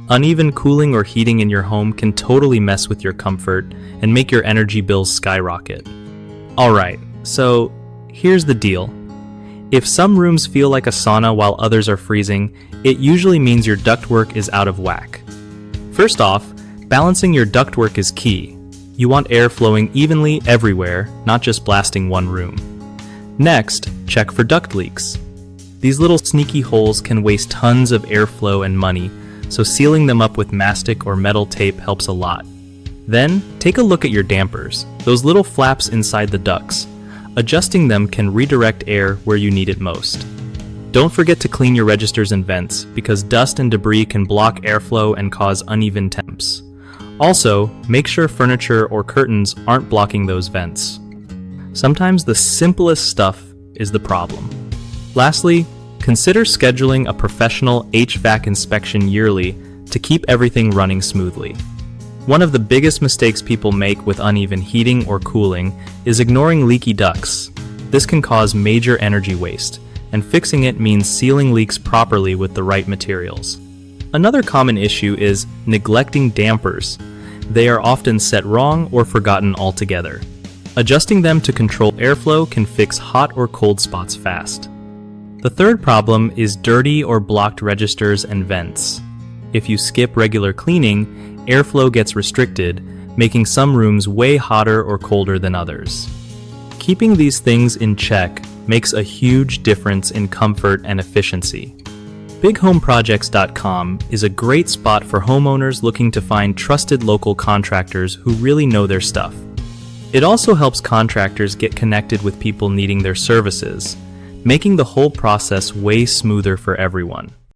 Uneven cooling or heating in your home can totally mess with your comfort and make your energy bills skyrocket. Alright, so here's the deal. If some rooms feel like a sauna while others are freezing, it usually means your ductwork is out of whack. First off, balancing your ductwork is key. You want air flowing evenly everywhere, not just blasting one room. Next, check for duct leaks. These little sneaky holes can waste tons of airflow and money, so sealing them up with mastic or metal tape helps a lot. Then, take a look at your dampers, those little flaps inside the ducts. Adjusting them can redirect air where you need it most. Don't forget to clean your registers and vents, because dust and debris can block airflow and cause uneven temps. Also, make sure furniture or curtains aren't blocking those vents. Sometimes the simplest stuff is the problem. Lastly, consider scheduling a professional HVAC inspection yearly to keep everything running smoothly. One of the biggest mistakes people make with uneven heating or cooling is ignoring leaky ducts. This can cause major energy waste, and fixing it means sealing leaks properly with the right materials. Another common issue is neglecting dampers. They are often set wrong or forgotten altogether. Adjusting them to control airflow can fix hot or cold spots fast. The third problem is dirty or blocked registers and vents. If you skip regular cleaning, airflow gets restricted, making some rooms way hotter or colder than others. Keeping these things in check makes a huge difference in comfort and efficiency. BigHomeProjects.com is a great spot for homeowners looking to find trusted local contractors who really know their stuff. It also helps contractors get connected with people needing their services, making the whole process way smoother for everyone.